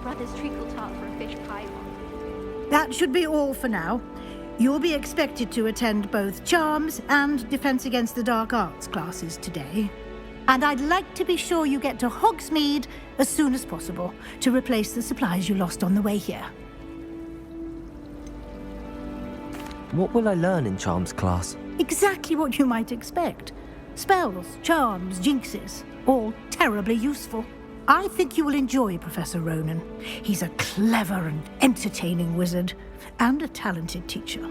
brother's treacle tart for a fish pie one. That should be all for now. You'll be expected to attend both Charms and Defense Against the Dark Arts classes today. And I'd like to be sure you get to Hogsmeade as soon as possible to replace the supplies you lost on the way here. What will I learn in Charms class? Exactly what you might expect. Spells, charms, jinxes, all terribly useful. I think you will enjoy Professor Ronan. He's a clever and entertaining wizard, and a talented teacher.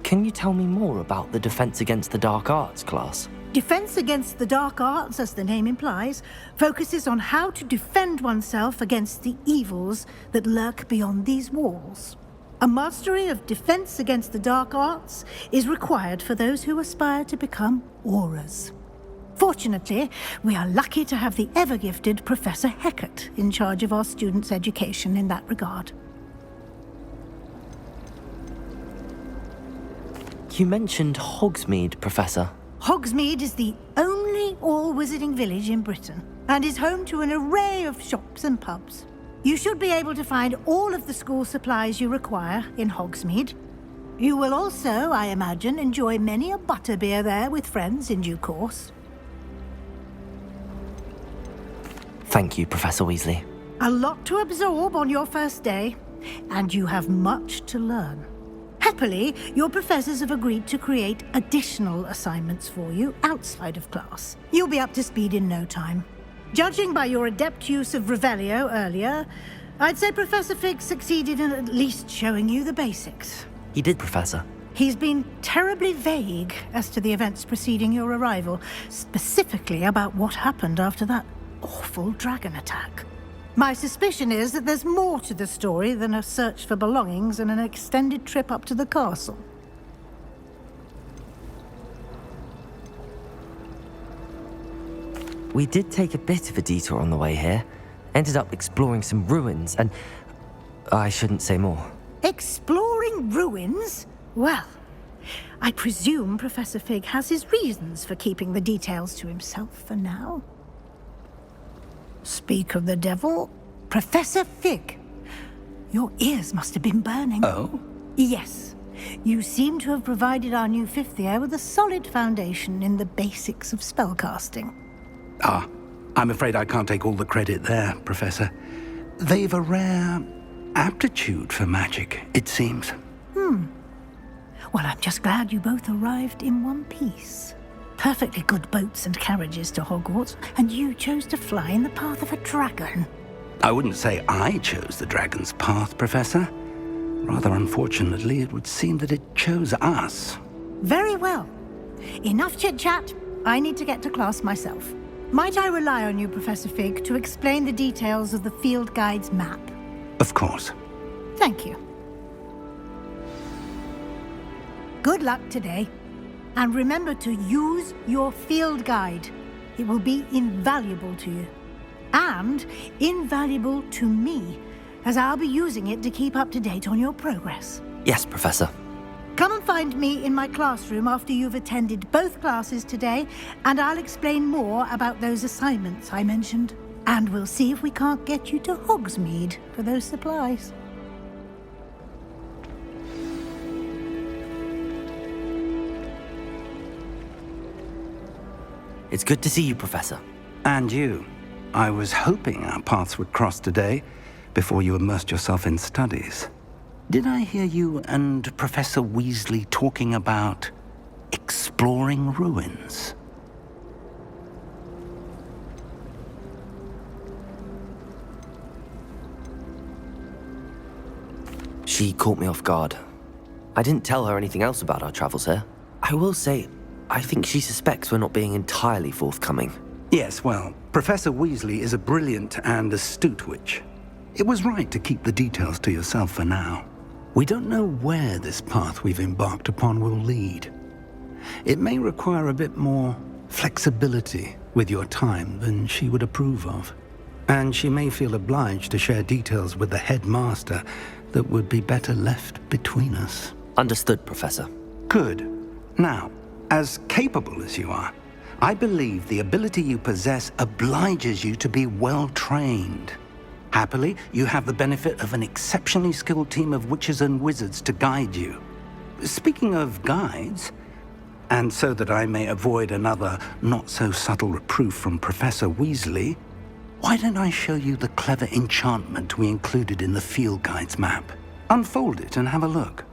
Can you tell me more about the Defense Against the Dark Arts class? Defense Against the Dark Arts, as the name implies, focuses on how to defend oneself against the evils that lurk beyond these walls. A mastery of Defense Against the Dark Arts is required for those who aspire to become Aurors. Fortunately, we are lucky to have the ever-gifted Professor Hecat in charge of our students' education in that regard. You mentioned Hogsmeade, Professor. Hogsmeade is the only all-wizarding village in Britain, and is home to an array of shops and pubs. You should be able to find all of the school supplies you require in Hogsmeade. You will also, I imagine, enjoy many a butterbeer there with friends in due course. Thank you, Professor Weasley. A lot to absorb on your first day, and you have much to learn. Happily, your professors have agreed to create additional assignments for you outside of class. You'll be up to speed in no time. Judging by your adept use of Revelio earlier, I'd say Professor Fig succeeded in at least showing you the basics. He did, Professor. He's been terribly vague as to the events preceding your arrival, specifically about what happened after that awful dragon attack. My suspicion is that there's more to the story than a search for belongings and an extended trip up to the castle. We did take a bit of a detour on the way here. Ended up exploring some ruins and... I shouldn't say more. Exploring ruins? Well, I presume Professor Fig has his reasons for keeping the details to himself for now. Speak of the devil, Professor Fig. Your ears must have been burning. Oh? Yes. You seem to have provided our new fifth year with a solid foundation in the basics of spellcasting. Ah, I'm afraid I can't take all the credit there, Professor. They've a rare aptitude for magic, it seems. Well, I'm just glad you both arrived in one piece. Perfectly good boats and carriages to Hogwarts, and you chose to fly in the path of a dragon. I wouldn't say I chose the dragon's path, Professor. Rather unfortunately, it would seem that it chose us. Very well. Enough chit-chat. I need to get to class myself. Might I rely on you, Professor Fig, to explain the details of the field guide's map? Of course. Thank you. Good luck today. And remember to use your field guide. It will be invaluable to you. And invaluable to me, as I'll be using it to keep up to date on your progress. Yes, Professor. Come and find me in my classroom after you've attended both classes today, and I'll explain more about those assignments I mentioned. And we'll see if we can't get you to Hogsmeade for those supplies. It's good to see you, Professor. And you. I was hoping our paths would cross today, before you immersed yourself in studies. Did I hear you and Professor Weasley talking about exploring ruins? She caught me off guard. I didn't tell her anything else about our travels here. I will say, I think she suspects we're not being entirely forthcoming. Yes, well, Professor Weasley is a brilliant and astute witch. It was right to keep the details to yourself for now. We don't know where this path we've embarked upon will lead. It may require a bit more flexibility with your time than she would approve of. And she may feel obliged to share details with the headmaster that would be better left between us. Understood, Professor. Good. Now, as capable as you are, I believe the ability you possess obliges you to be well trained. Happily, you have the benefit of an exceptionally skilled team of witches and wizards to guide you. Speaking of guides, and so that I may avoid another not-so-subtle reproof from Professor Weasley, why don't I show you the clever enchantment we included in the field guide's map? Unfold it and have a look.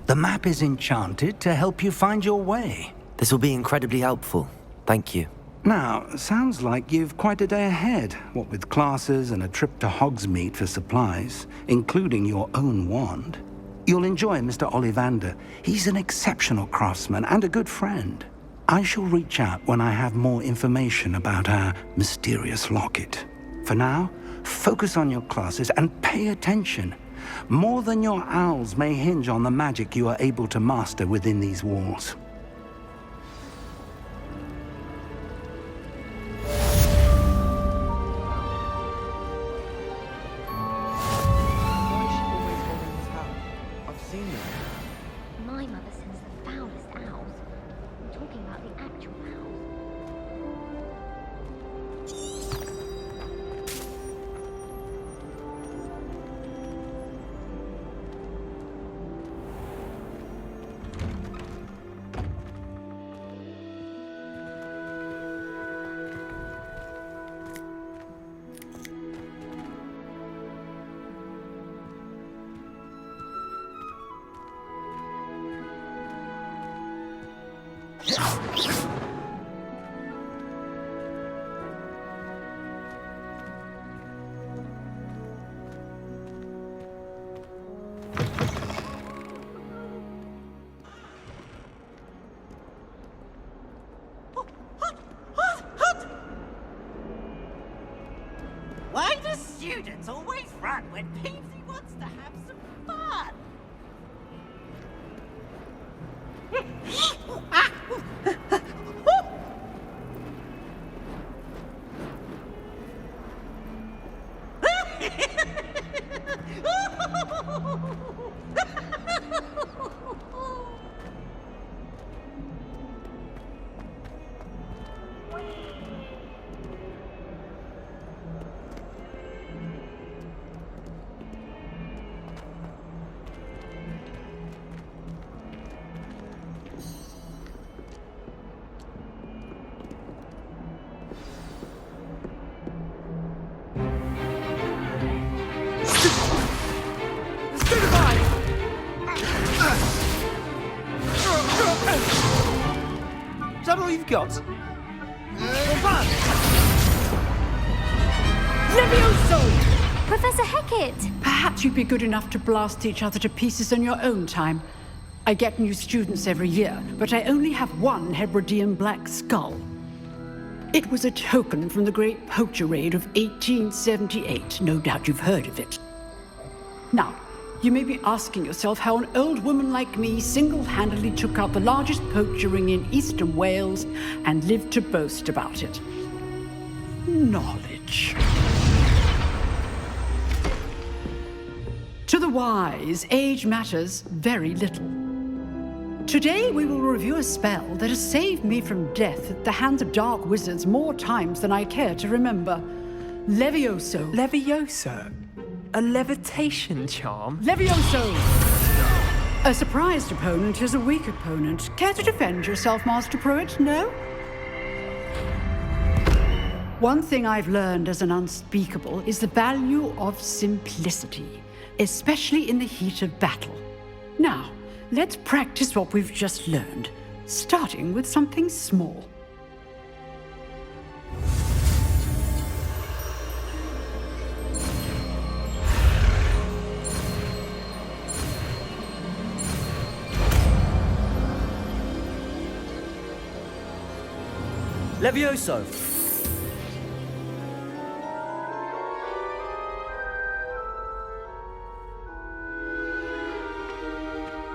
The map is enchanted to help you find your way. This will be incredibly helpful. Thank you. Now, sounds like you've quite a day ahead, what with classes and a trip to Hogsmeade for supplies, including your own wand. You'll enjoy Mr. Ollivander. He's an exceptional craftsman and a good friend. I shall reach out when I have more information about our mysterious locket. For now, focus on your classes and pay attention. More than your owls may hinge on the magic you are able to master within these walls. My mother sends the foulest owls. I'm talking about the actual owls. Why do students always run when Peavesy wants to have some fun? Is that all you've got? Levioso! Professor Hecat! Perhaps you'd be good enough to blast each other to pieces on your own time. I get new students every year, but I only have one Hebridean black skull. It was a token from the Great Poacher Raid of 1878. No doubt you've heard of it. Now, you may be asking yourself how an old woman like me single-handedly took out the largest poacher ring in eastern Wales and lived to boast about it. Knowledge. To the wise, age matters very little. Today we will review a spell that has saved me from death at the hands of dark wizards more times than I care to remember. Levioso. Levioso? A levitation charm? Levioso! A surprised opponent is a weak opponent. Care to defend yourself, Master Pruitt? No? One thing I've learned as an unspeakable is the value of simplicity, especially in the heat of battle. Now, let's practice what we've just learned, starting with something small. Levioso!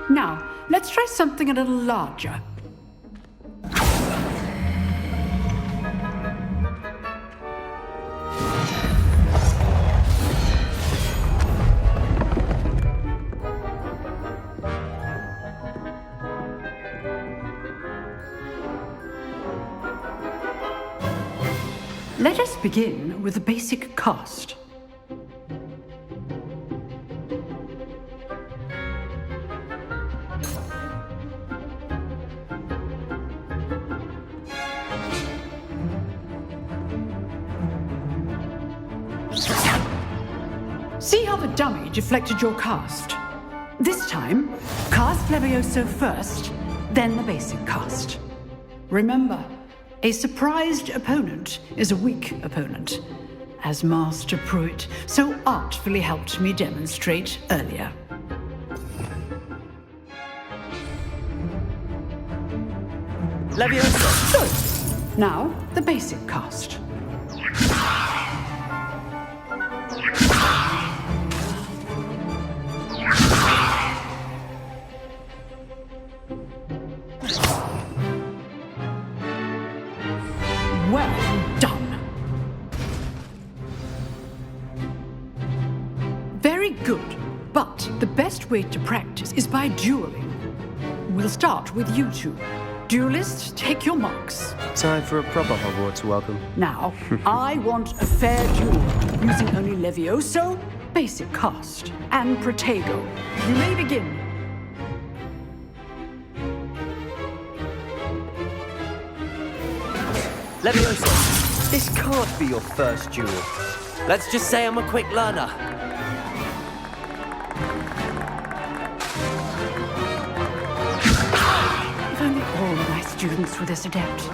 Now, let's try something a little larger. Let us begin with the basic cast. See how the dummy deflected your cast? This time, cast Levioso first, then the basic cast. Remember, a surprised opponent is a weak opponent, as Master Pruitt so artfully helped me demonstrate earlier. Leviosa! Good. Now, the basic cast. Well done. Very good. But the best way to practice is by dueling. We'll start with you two. Duelists, take your marks. Time for a proper Hogwarts welcome. Now, I want a fair duel, using only Levioso, basic cast, and Protego. You may begin. Leviosa, this can't be your first duel. Let's just say I'm a quick learner. If only all of my students were this adept.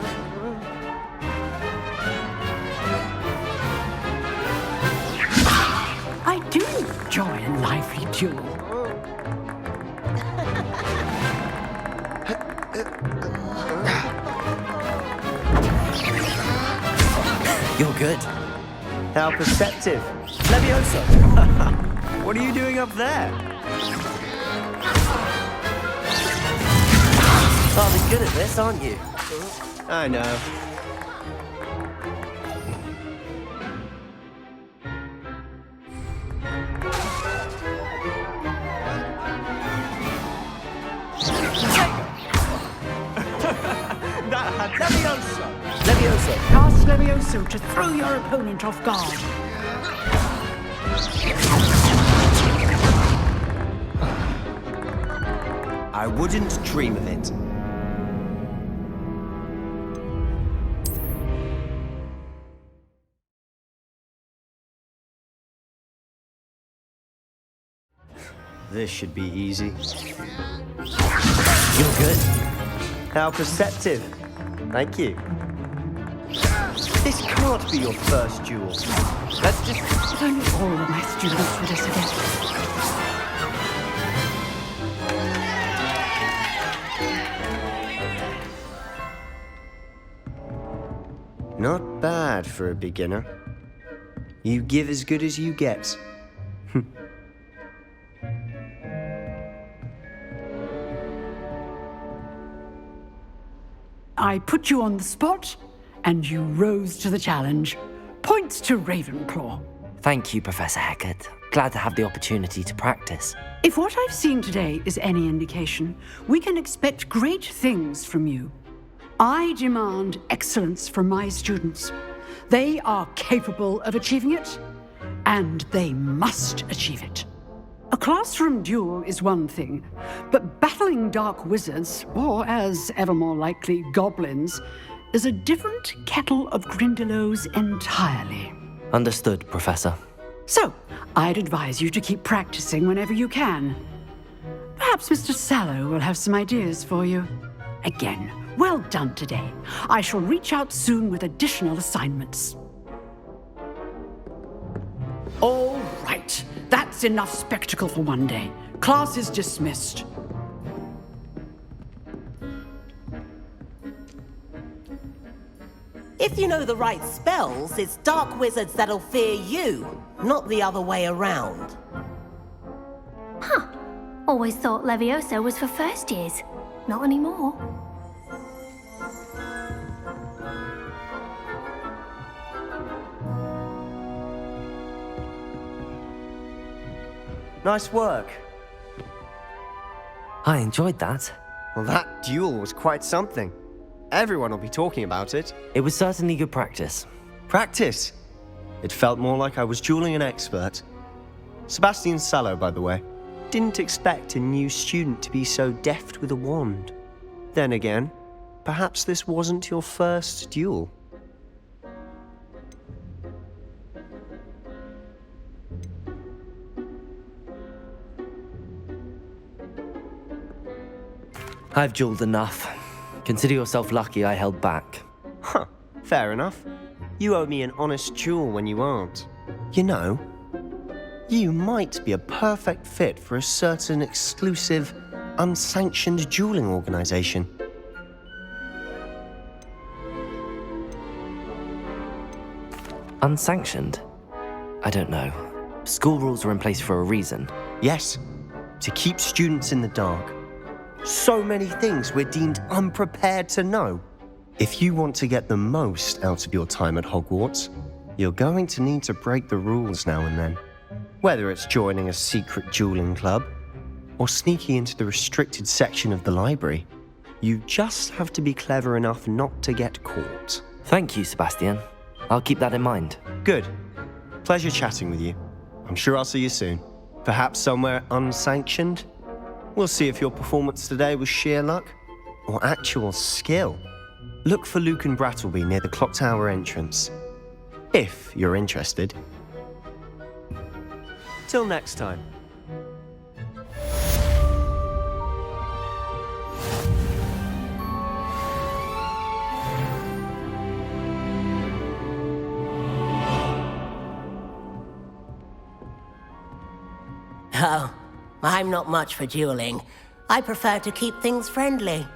I do enjoy a lively duel. You're good. How perceptive. Leviosa! What are you doing up there? Rather good at this, aren't you? I know. Leviosa! Leviosa! Cast Levioso to throw your opponent off guard. I wouldn't dream of it. This should be easy. You're good. How perceptive. Thank you. This can't be your first duel. Let's just... If only all of my students were this adept. Not bad for a beginner. You give as good as you get. I put you on the spot, and you rose to the challenge. Points to Ravenclaw. Thank you, Professor Heckard. Glad to have the opportunity to practice. If what I've seen today is any indication, we can expect great things from you. I demand excellence from my students. They are capable of achieving it, and they must achieve it. A classroom duel is one thing, but battling dark wizards, or as ever more likely, goblins, is a different kettle of Grindylows entirely. Understood, Professor. So, I'd advise you to keep practicing whenever you can. Perhaps Mr. Sallow will have some ideas for you. Again, well done today. I shall reach out soon with additional assignments. All right, that's enough spectacle for one day. Class is dismissed. If you know the right spells, it's dark wizards that'll fear you, not the other way around. Always thought Levioso was for first years. Not anymore. Nice work. I enjoyed that. Well, that duel was quite something. Everyone will be talking about it. It was certainly good practice. Practice? It felt more like I was dueling an expert. Sebastian Sallow, by the way. Didn't expect a new student to be so deft with a wand. Then again, perhaps this wasn't your first duel. I've dueled enough. Consider yourself lucky I held back. Huh, fair enough. You owe me an honest duel when you aren't. You know, you might be a perfect fit for a certain exclusive, unsanctioned dueling organization. Unsanctioned? I don't know. School rules are in place for a reason. Yes, to keep students in the dark. So many things we're deemed unprepared to know. If you want to get the most out of your time at Hogwarts, you're going to need to break the rules now and then. Whether it's joining a secret dueling club or sneaking into the restricted section of the library, you just have to be clever enough not to get caught. Thank you, Sebastian. I'll keep that in mind. Good. Pleasure chatting with you. I'm sure I'll see you soon. Perhaps somewhere unsanctioned? We'll see if your performance today was sheer luck or actual skill. Look for Luke and Brattleby near the clock tower entrance, if you're interested. Till next time. Oh, I'm not much for dueling. I prefer to keep things friendly.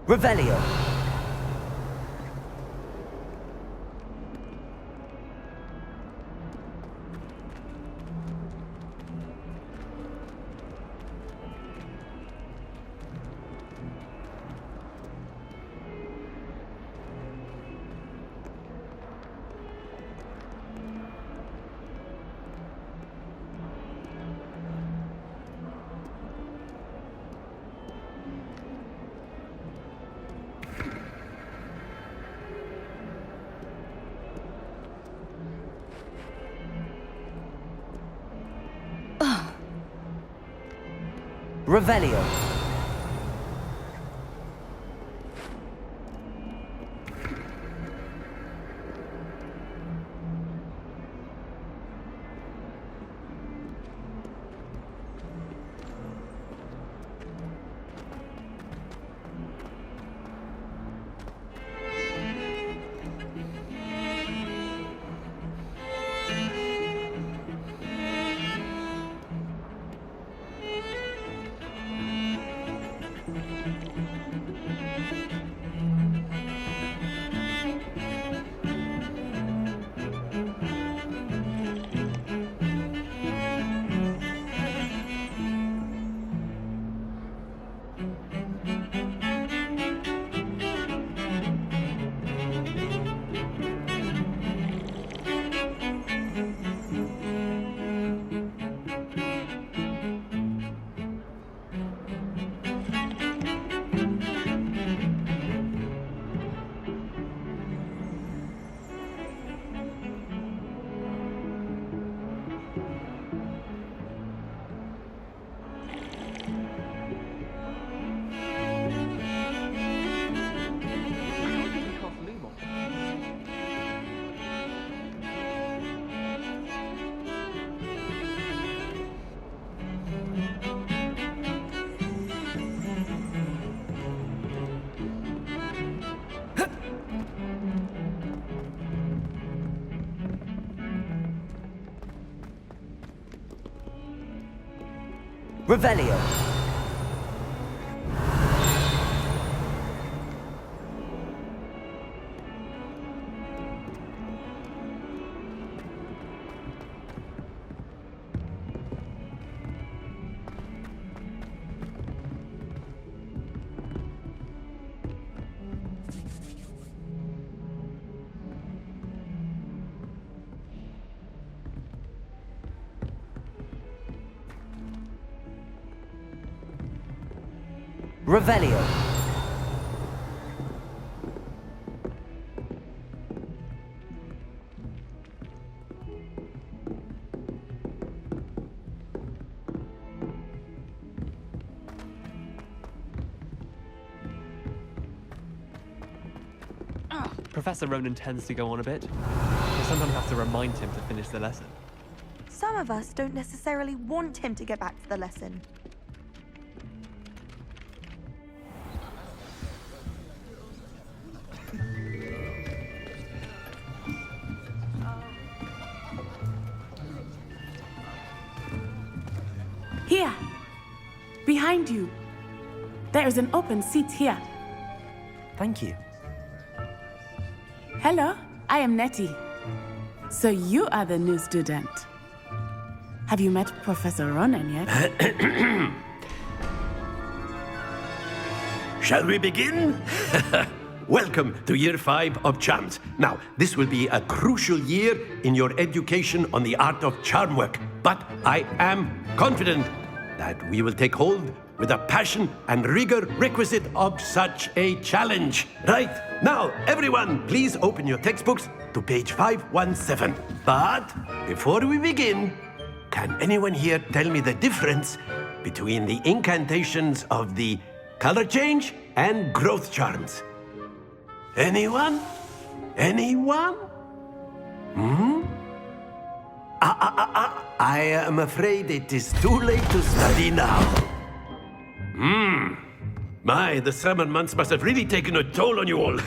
Revelio. Revelio. Revelio. Revelio. Professor Ronan tends to go on a bit. I sometimes have to remind him to finish the lesson. Some of us don't necessarily want him to get back to the lesson. Here! Behind you! There is an open seat here. Thank you. Hello, I am Nettie. So you are the new student. Have you met Professor Ronan yet? Shall we begin? Welcome to Year 5 of Charms. Now, this will be a crucial year in your education on the art of charm work. But I am confident that we will take hold with the passion and rigor requisite of such a challenge. Right, now, everyone, please open your textbooks to page 517. But before we begin, can anyone here tell me the difference between the incantations of the color change and growth charms? Anyone? Anyone? I am afraid it is too late to study now. My, the summer months must have really taken a toll on you all.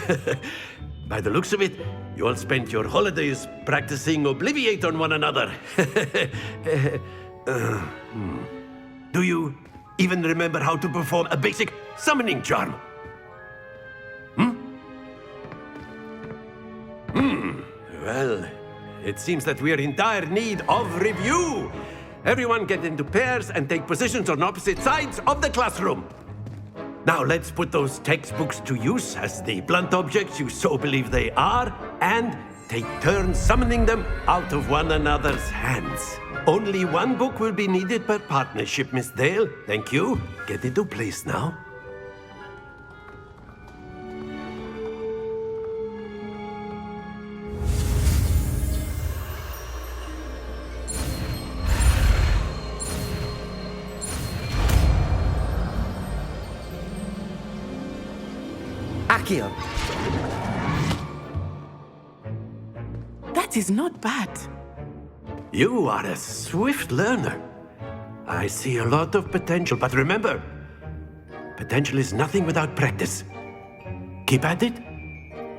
By the looks of it, you all spent your holidays practicing Obliviate on one another. Do you even remember how to perform a basic summoning charm? Well, it seems that we are in dire need of review. Everyone get into pairs and take positions on opposite sides of the classroom. Now let's put those textbooks to use as the blunt objects you so believe they are, and take turns summoning them out of one another's hands. Only one book will be needed per partnership, Miss Dale. Thank you. Get into place now. Accio. That is not bad. You are a swift learner. I see a lot of potential, but remember, potential is nothing without practice. Keep at it.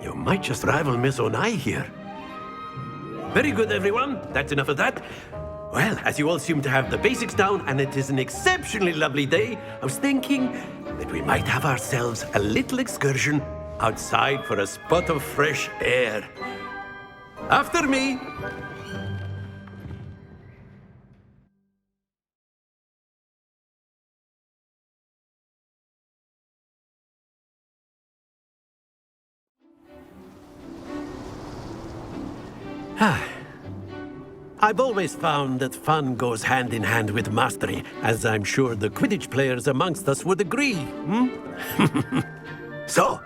You might just rival Miss Onai here. Very good, everyone. That's enough of that. Well, as you all seem to have the basics down, and it is an exceptionally lovely day, I was thinking that we might have ourselves a little excursion outside for a spot of fresh air. After me. I've always found that fun goes hand in hand with mastery, as I'm sure the Quidditch players amongst us would agree. So,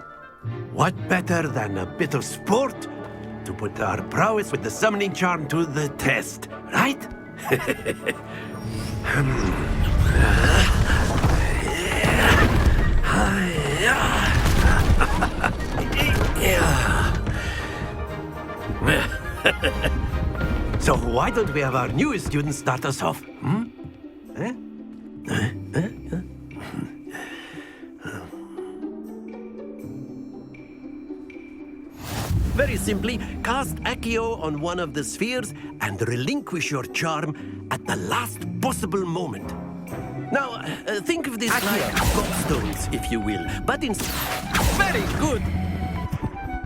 what better than a bit of sport to put our prowess with the summoning charm to the test, right? So why don't we have our newest student start us off? Very simply, cast Accio on one of the spheres and relinquish your charm at the last possible moment. Now, think of this like gobstones, if you will, but in... Very good!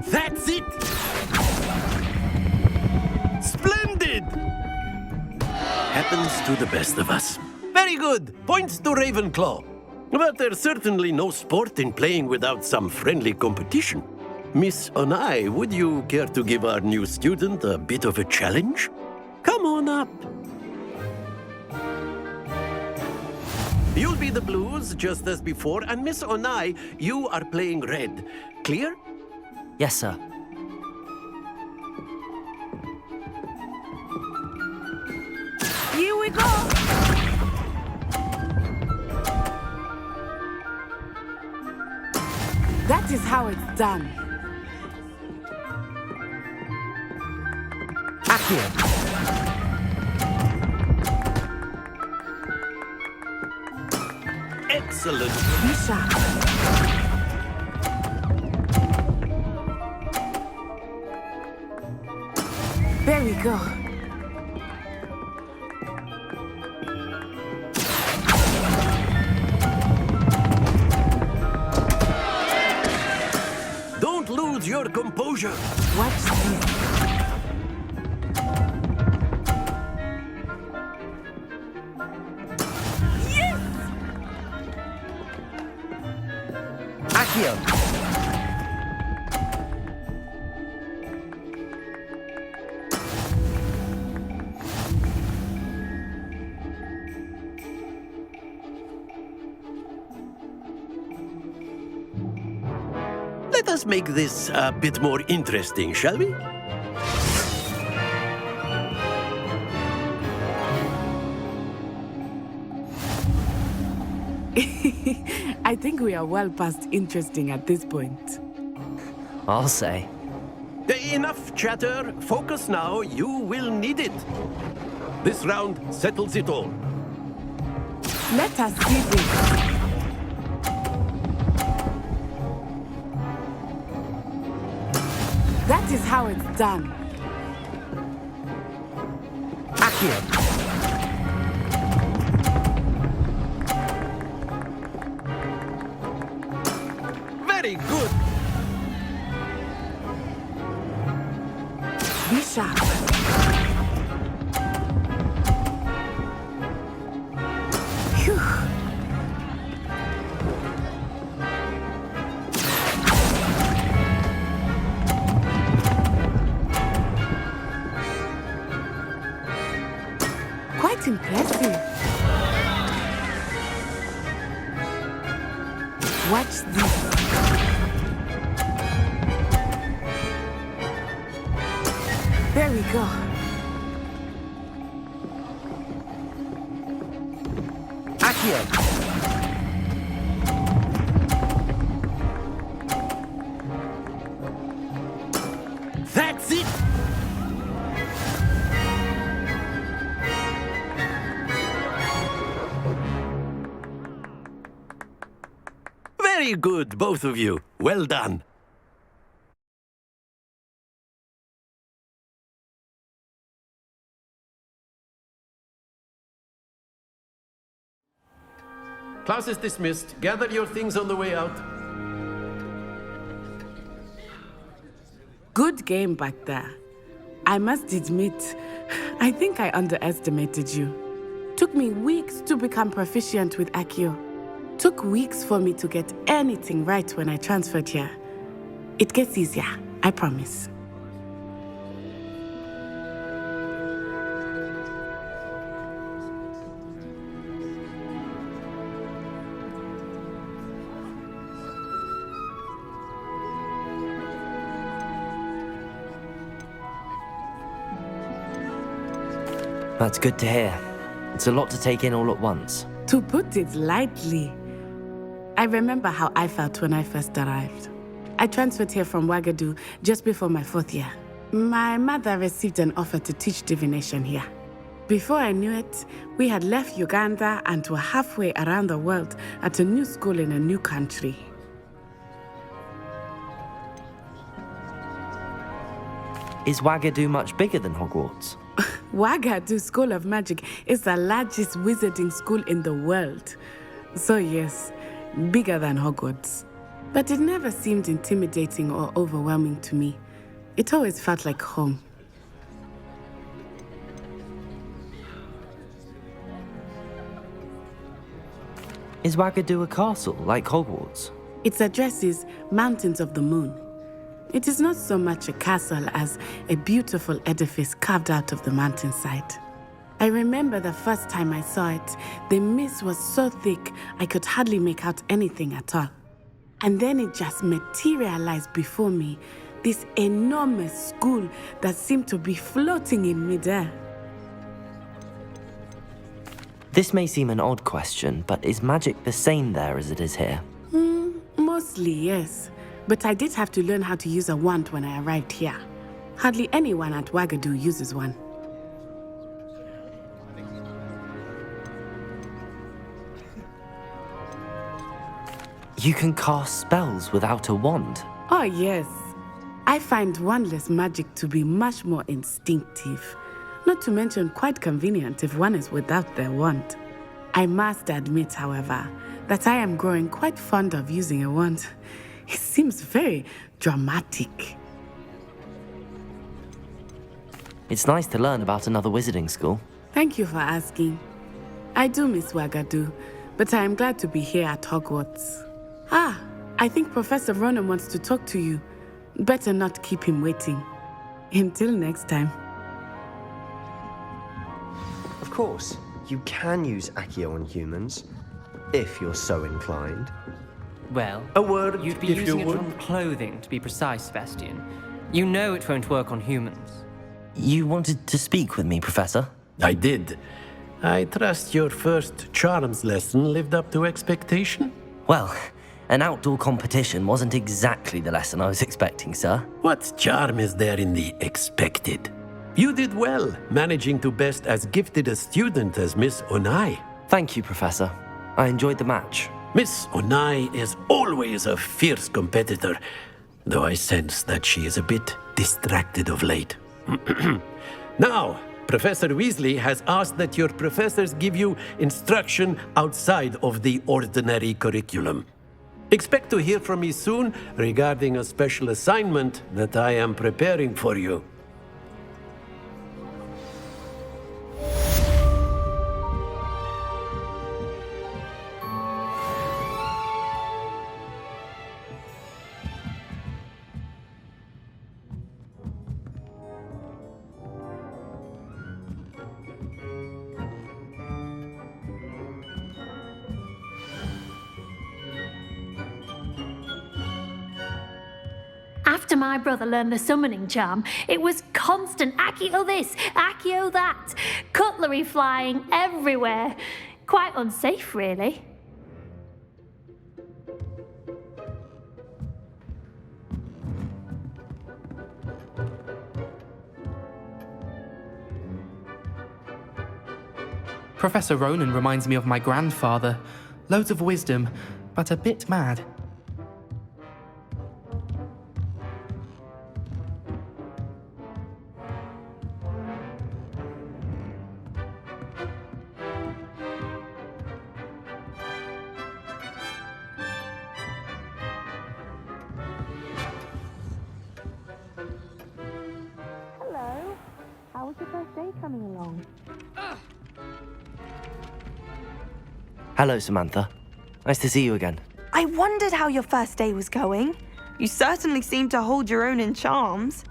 That's it! Splendid! Happens to the best of us. Very good! Points to Ravenclaw. But there's certainly no sport in playing without some friendly competition. Miss Onai, would you care to give our new student a bit of a challenge? Come on up. You'll be the blues, just as before, and Miss Onai, you are playing red. Clear? Yes, sir. Here we go! That is how it's done. Accio. Excellent. Bishop. There we go. Don't lose your composure. Watch this. Accio. Let us make this a bit more interesting, shall we? I think we are well past interesting at this point. I'll say. Enough chatter. Focus now. You will need it. This round settles it all. Let us see this. That is how it's done. Accio. Very good. Bishop. Phew. Quite impressive. Watch this. There we go. Accio. That's it. Very good, both of you. Well done. Class is dismissed. Gather your things on the way out. Good game back there. I must admit, I think I underestimated you. Took me weeks to become proficient with Accio. Took weeks for me to get anything right when I transferred here. It gets easier, I promise. That's good to hear. It's a lot to take in all at once. To put it lightly, I remember how I felt when I first arrived. I transferred here from Ouagadougou just before my 4th year. My mother received an offer to teach divination here. Before I knew it, we had left Uganda and were halfway around the world at a new school in a new country. Is Ouagadougou much bigger than Hogwarts? Ouagadougou School of Magic is the largest wizarding school in the world. So yes, bigger than Hogwarts. But it never seemed intimidating or overwhelming to me. It always felt like home. Is Ouagadougou a castle, like Hogwarts? Its address is Mountains of the Moon. It is not so much a castle as a beautiful edifice carved out of the mountainside. I I remember the first time I saw it, the mist was so thick I could hardly make out anything at all. And then it just materialized before me, this enormous school that seemed to be floating in midair. This may seem an odd question, but is magic the same there as it is here? Mostly, yes. But I did have to learn how to use a wand when I arrived here. Hardly anyone at Wagadu uses one. You can cast spells without a wand? Oh, yes. I find wandless magic to be much more instinctive. Not to mention quite convenient if one is without their wand. I must admit, however, that I am growing quite fond of using a wand. It seems very dramatic. It's nice to learn about another wizarding school. Thank you for asking. I do miss Wagadu, but I am glad to be here at Hogwarts. I think Professor Ronan wants to talk to you. Better not keep him waiting. Until next time. Of course, you can use Accio on humans, if you're so inclined. Well, A word, you'd be if using you it would. on clothing, to be precise, Sebastian. You know it won't work on humans. You wanted to speak with me, Professor? I did. I trust your first charms lesson lived up to expectation? Well, an outdoor competition wasn't exactly the lesson I was expecting, sir. What charm is there in the expected? You did well, managing to best as gifted a student as Miss Onai. Thank you, Professor. I enjoyed the match. Miss Onai is always a fierce competitor, though I sense that she is a bit distracted of late. Now, Professor Weasley has asked that your professors give you instruction outside of the ordinary curriculum. Expect to hear from me soon regarding a special assignment that I am preparing for you. After my brother learned the summoning charm, it was constant Accio this, Accio that, cutlery flying everywhere. Quite unsafe, really. Professor Ronan reminds me of my grandfather. Loads of wisdom, but a bit mad. Hello. How was your first day coming along? Hello, Samantha. Nice to see you again. I wondered how your first day was going. You certainly seem to hold your own in charms.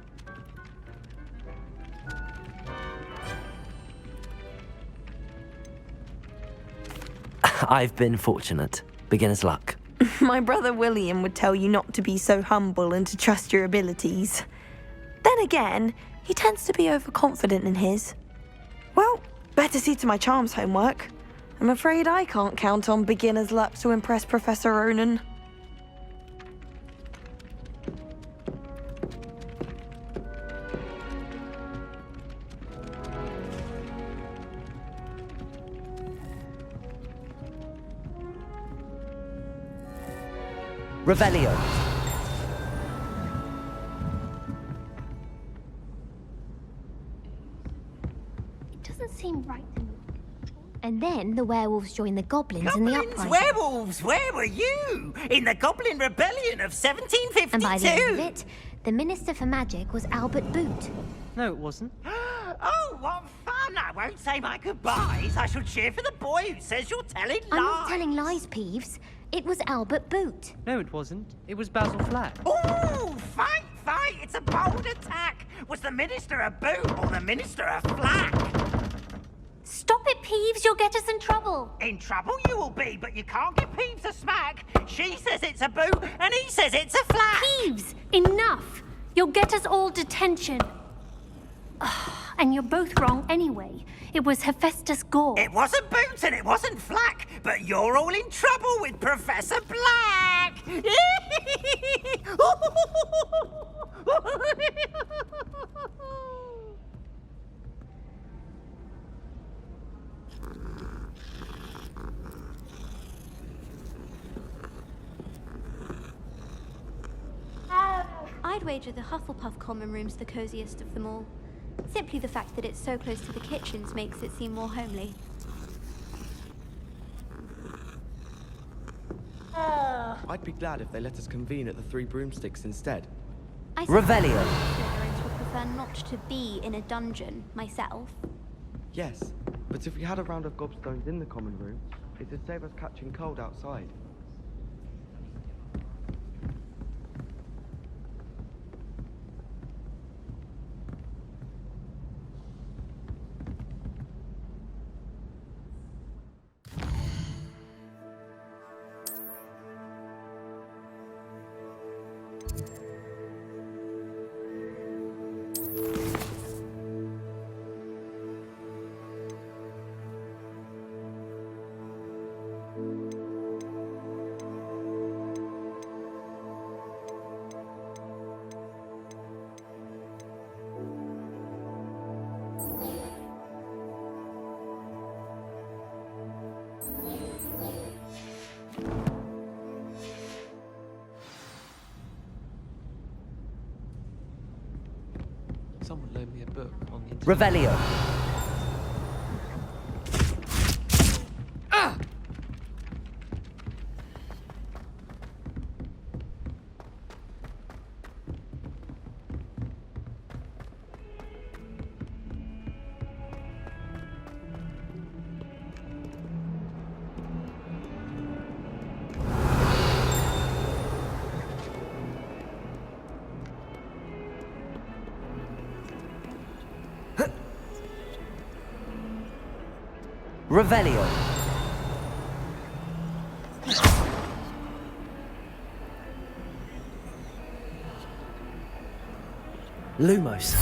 I've been fortunate. Beginner's luck. My brother William would tell you not to be so humble and to trust your abilities. Then again, he tends to be overconfident in his. Well, better see to my charms homework. I'm afraid I can't count on beginner's luck to impress Professor Ronan. Revelio. It doesn't seem right to me. And then the werewolves joined the goblins in the Goblins, uprising. werewolves, where were you? In the Goblin Rebellion of 1752? And by the end of it, the Minister for Magic was Albert Boot. No, it wasn't. Oh, what fun! I won't say my goodbyes. I shall cheer for the boy who says you're telling lies. I'm not telling lies, Peeves. It was Albert Boot. No, it wasn't. It was Basil Flack. Ooh, fight! It's a bold attack. Was the Minister a boot or the Minister a flack? Stop it, Peeves. You'll get us in trouble. In trouble you will be, but you can't give Peeves a smack. She says it's a boot, and he says it's a flat. Peeves, enough. You'll get us all detention. And you're both wrong anyway. It was Hephaestus Gore. It wasn't Boots and it wasn't Flack, but you're all in trouble with Professor Black. I'd wager the Hufflepuff common room's the coziest of them all. Simply the fact that it's so close to the kitchens makes it seem more homely. I'd be glad if they let us convene at the Three Broomsticks instead. I Revelio. Slytherins would prefer not to be in a dungeon, myself. Yes, but if we had a round of gobstones in the common room, it'd save us catching cold outside. Someone loaned me a book on the internet. Revelio. Revelio. Lumos.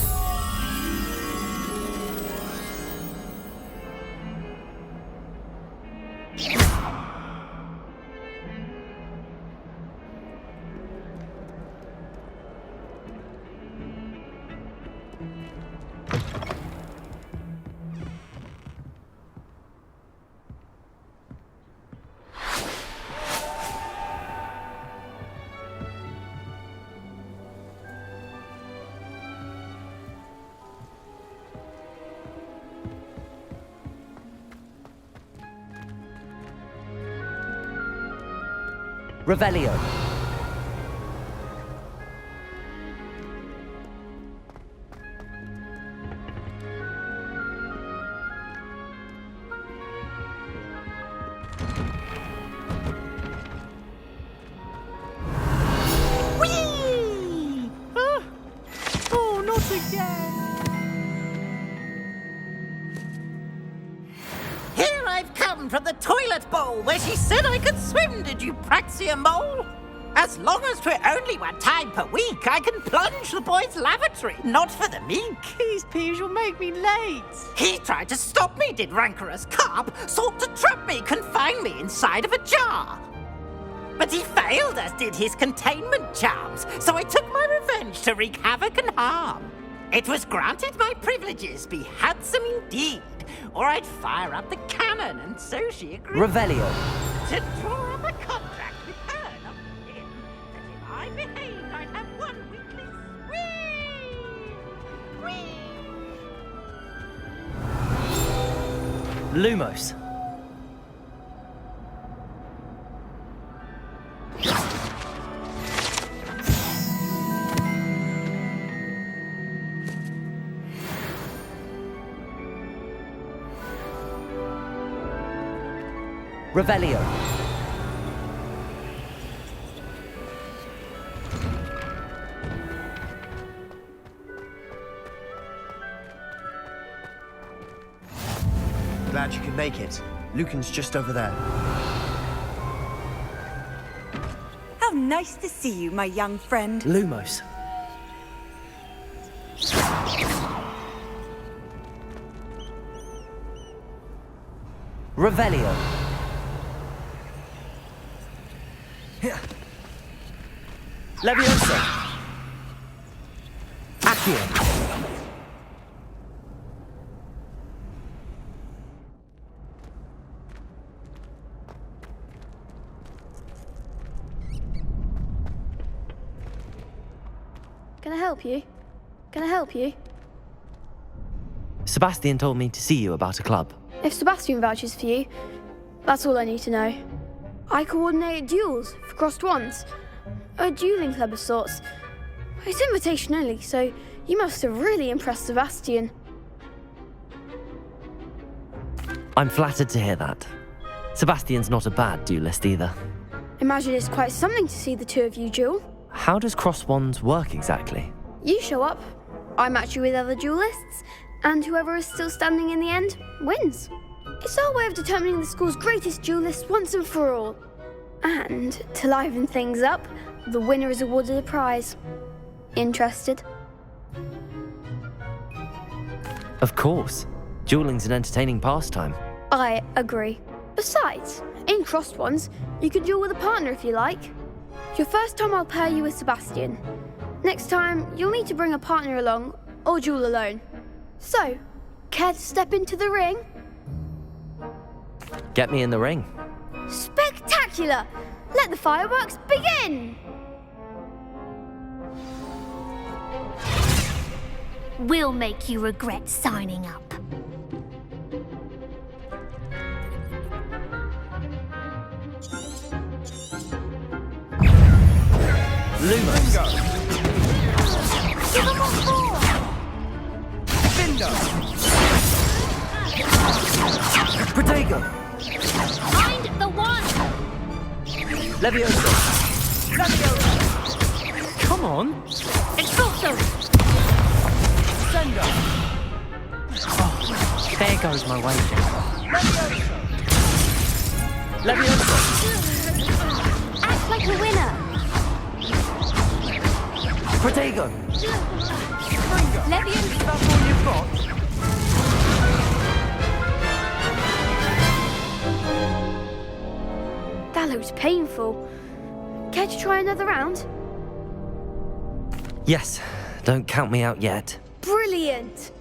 Revelio. Whee! Oh, not again! Here I've come from the toilet bowl where she said I could swim, did you praxia mole? As long as 'twere only one time per week, I can plunge the boys' lavatory, not for the meek. Please, Peeves, you'll make me late. He tried to stop me, did rancorous carp, sought to trap me, confine me inside of a jar. But he failed, as did his containment charms, so I took my revenge to wreak havoc and harm. It was granted my privileges be handsome indeed, or I'd fire up the cannon, and so she agreed. Revelio. To draw up a contract with her, not him, that if I behaved, I'd have one weekly swing. Lumos. Revelio. Glad you could make it. Lucan's just over there. How nice to see you, my young friend. Lumos. Revelio. Leviosa. Accio. Can I help you? Can I help you? Sebastian told me to see you about a club. If Sebastian vouches for you, that's all I need to know. I coordinate duels for crossed wands. A dueling club of sorts. It's invitation only, so you must have really impressed Sebastian. I'm flattered to hear that. Sebastian's not a bad duelist either. Imagine it's quite something to see the two of you duel. How does cross wands work exactly? You show up, I match you with other duelists, and whoever is still standing in the end wins. It's our way of determining the school's greatest duelist once and for all. And to liven things up, the winner is awarded a prize. Interested? Of course. Dueling's an entertaining pastime. I agree. Besides, in crossed ones, you can duel with a partner if you like. Your first time I'll pair you with Sebastian. Next time, you'll need to bring a partner along, or duel alone. So, care to step into the ring? Get me in the ring. Spectacular! Let the fireworks begin! We'll make you regret signing up. Lumos. Give them all four! Bindo. Protego. Find the one! Leviosa. Come on. Expulso! Sendo. Oh, there goes my wager. Leviosa. Act like a winner! Protego. Leviosa! That's all you've got? That looks painful. Care to try another round? Yes. Don't count me out yet. Brilliant!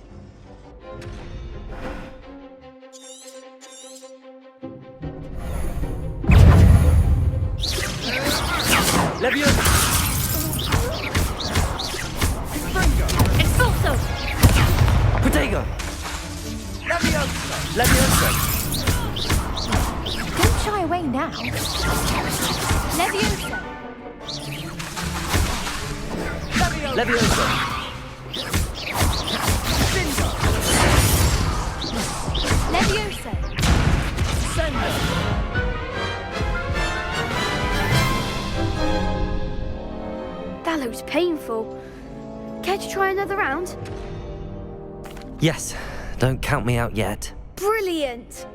Leviosa. Expulso! Protego. Leviosa. Don't shy away now. Leviosa! Leviosa. Leviosa! That looks painful. Care to try another round? Yes. Don't count me out yet. Brilliant!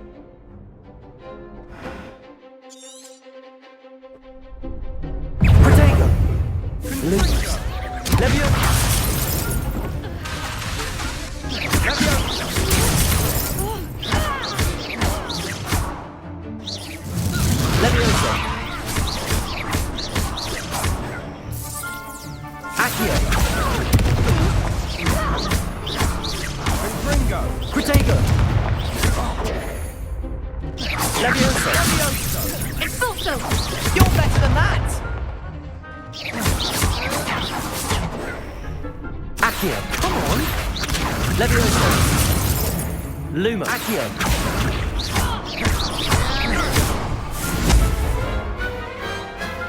Protego. Lumos. Leviosa. Leviosa. Accio. Protego. Leviosa. Expulso! You're better than that! Accio, come on! Leviosa. Luma. Accio.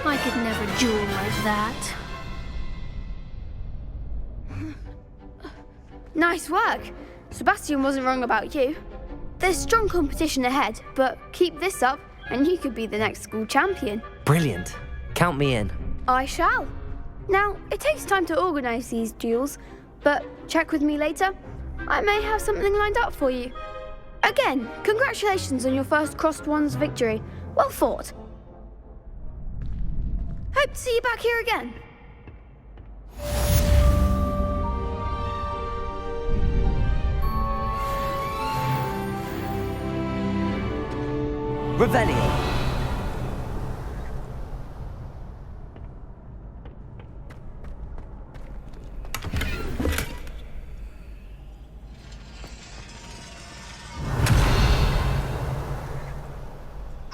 I could never duel like that. Nice work. Sebastian wasn't wrong about you. There's strong competition ahead, but keep this up and you could be the next school champion. Brilliant. Count me in. I shall. Now, it takes time to organise these duels, but check with me later. I may have something lined up for you. Again, congratulations on your first Crossed Wands victory. Well fought. Hope to see you back here again. Revelio.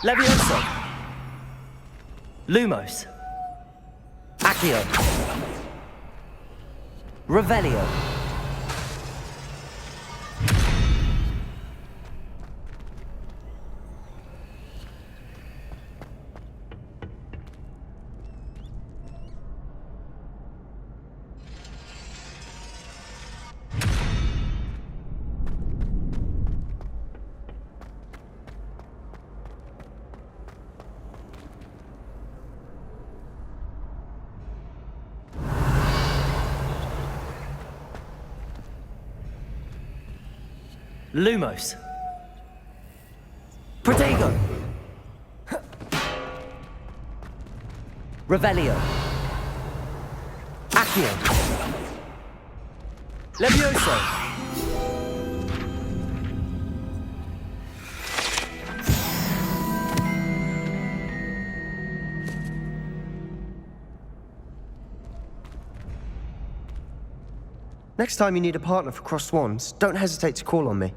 Levioso. Lumos. Accio. Revelio. Lumos. Protego. Revelio. Accio. Levioso. Next time you need a partner for Crossed Wands, don't hesitate to call on me.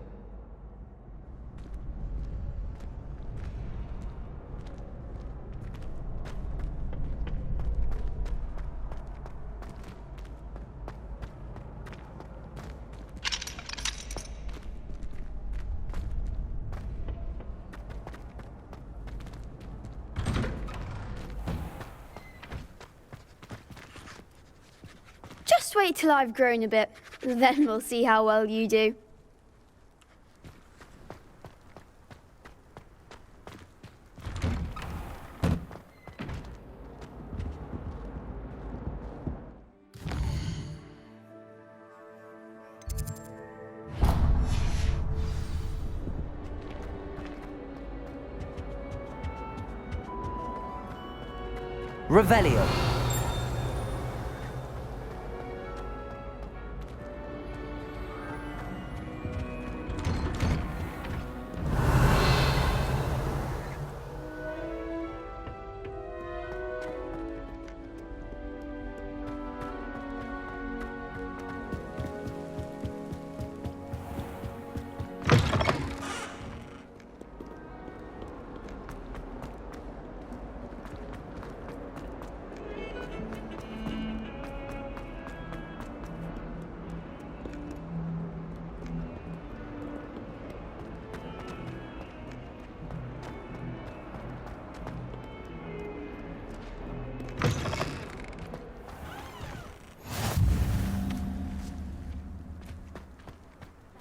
Just wait till I've grown a bit, then we'll see how well you do. Revelio.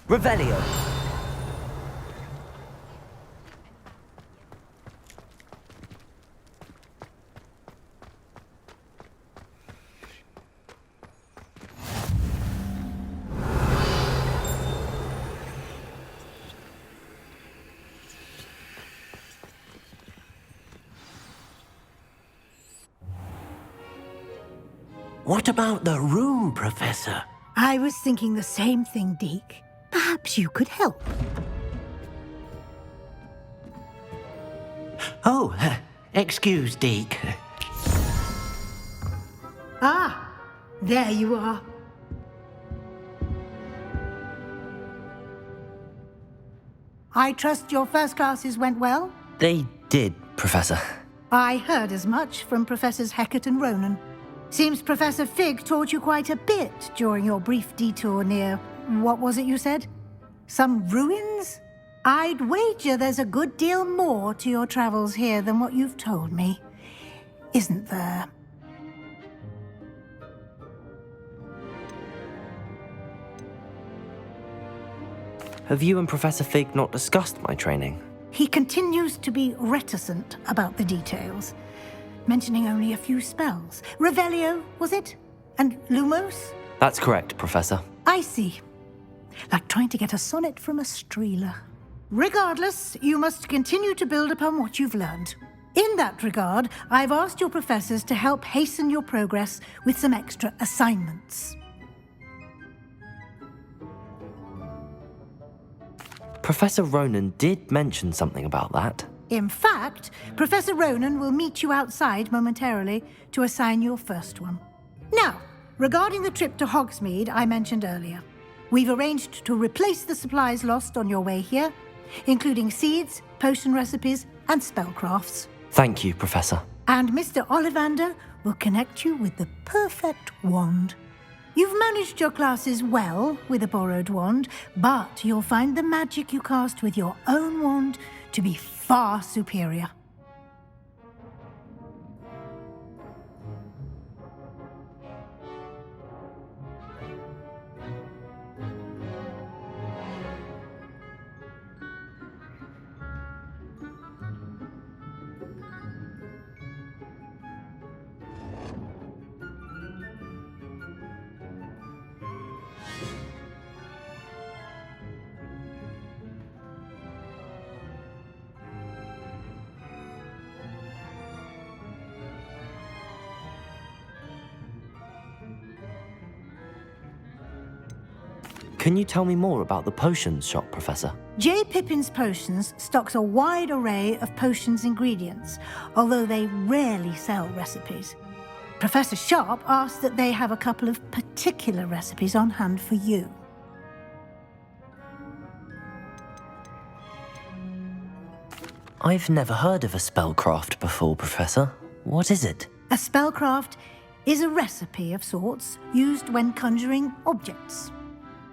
Revelio. What about the room, Professor? I was thinking the same thing, Deke. Perhaps you could help. Oh, excuse, Deke. Ah, there you are. I trust your first classes went well? They did, Professor. I heard as much from Professors Hecat and Ronan. Seems Professor Fig taught you quite a bit during your brief detour near... what was it you said? Some ruins? I'd wager there's a good deal more to your travels here than what you've told me. Isn't there? Have you and Professor Fig not discussed my training? He continues to be reticent about the details, mentioning only a few spells. Revelio, was it? And Lumos? That's correct, Professor. I see. Like trying to get a sonnet from a streeler. Regardless, you must continue to build upon what you've learned. In that regard, I've asked your professors to help hasten your progress with some extra assignments. Professor Ronan did mention something about that. In fact, Professor Ronan will meet you outside momentarily to assign your first one. Now, regarding the trip to Hogsmeade I mentioned earlier, we've arranged to replace the supplies lost on your way here, including seeds, potion recipes, and spellcrafts. Thank you, Professor. And Mr. Ollivander will connect you with the perfect wand. You've managed your classes well with a borrowed wand, but you'll find the magic you cast with your own wand to be far superior. Can you tell me more about the potions shop, Professor? J. Pippin's Potions stocks a wide array of potions ingredients, although they rarely sell recipes. Professor Sharp asked that they have a couple of particular recipes on hand for you. I've never heard of a spellcraft before, Professor. What is it? A spellcraft is a recipe of sorts used when conjuring objects.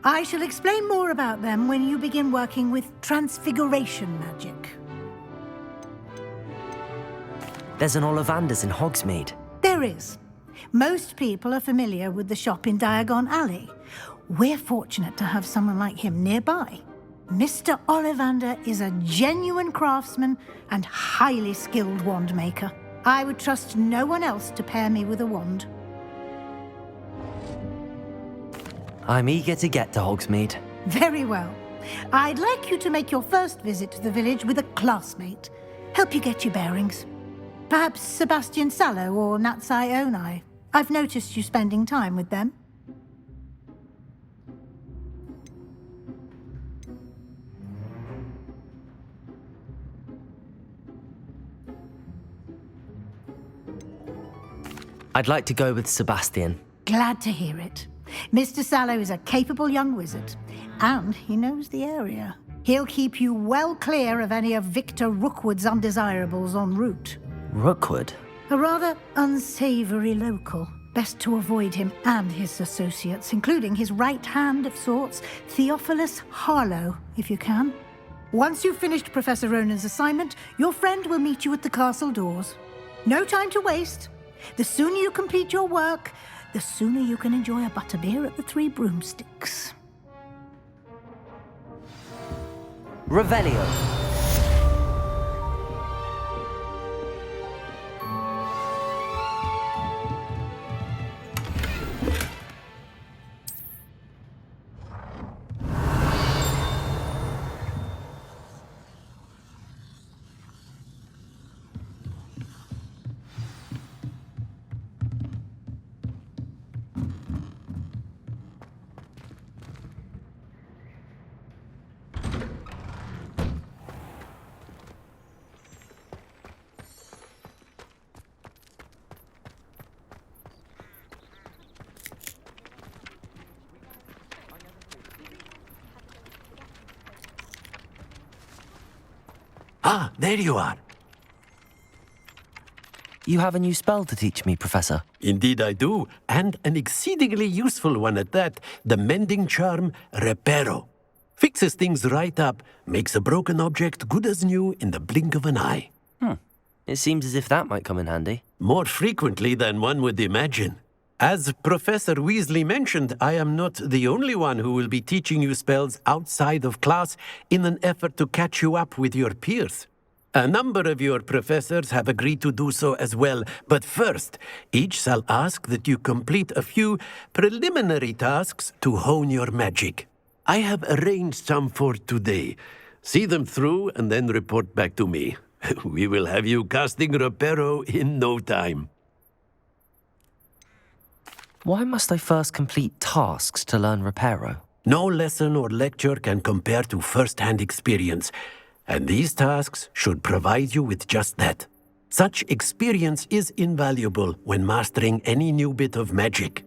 I shall explain more about them when you begin working with transfiguration magic. There's an Ollivander's in Hogsmeade. There is. Most people are familiar with the shop in Diagon Alley. We're fortunate to have someone like him nearby. Mr. Ollivander is a genuine craftsman and highly skilled wand maker. I would trust no one else to pair me with a wand. I'm eager to get to Hogsmeade. Very well. I'd like you to make your first visit to the village with a classmate. Help you get your bearings. Perhaps Sebastian Sallow or Natsai Onai. I've noticed you spending time with them. I'd like to go with Sebastian. Glad to hear it. Mr. Sallow is a capable young wizard, and he knows the area. He'll keep you well clear of any of Victor Rookwood's undesirables en route. Rookwood? A rather unsavory local. Best to avoid him and his associates, including his right hand of sorts, Theophilus Harlow, if you can. Once you've finished Professor Ronan's assignment, your friend will meet you at the castle doors. No time to waste. The sooner you complete your work, the sooner you can enjoy a butterbeer at the Three Broomsticks. Revelio. Ah, there you are. You have a new spell to teach me, Professor. Indeed I do, and an exceedingly useful one at that, the mending charm Reparo. Fixes things right up, makes a broken object good as new in the blink of an eye. It seems as if that might come in handy. More frequently than one would imagine. As Professor Weasley mentioned, I am not the only one who will be teaching you spells outside of class in an effort to catch you up with your peers. A number of your professors have agreed to do so as well, but first, each shall ask that you complete a few preliminary tasks to hone your magic. I have arranged some for today. See them through and then report back to me. We will have you casting Reparo in no time. Why must I first complete tasks to learn Reparo? No lesson or lecture can compare to first-hand experience, and these tasks should provide you with just that. Such experience is invaluable when mastering any new bit of magic.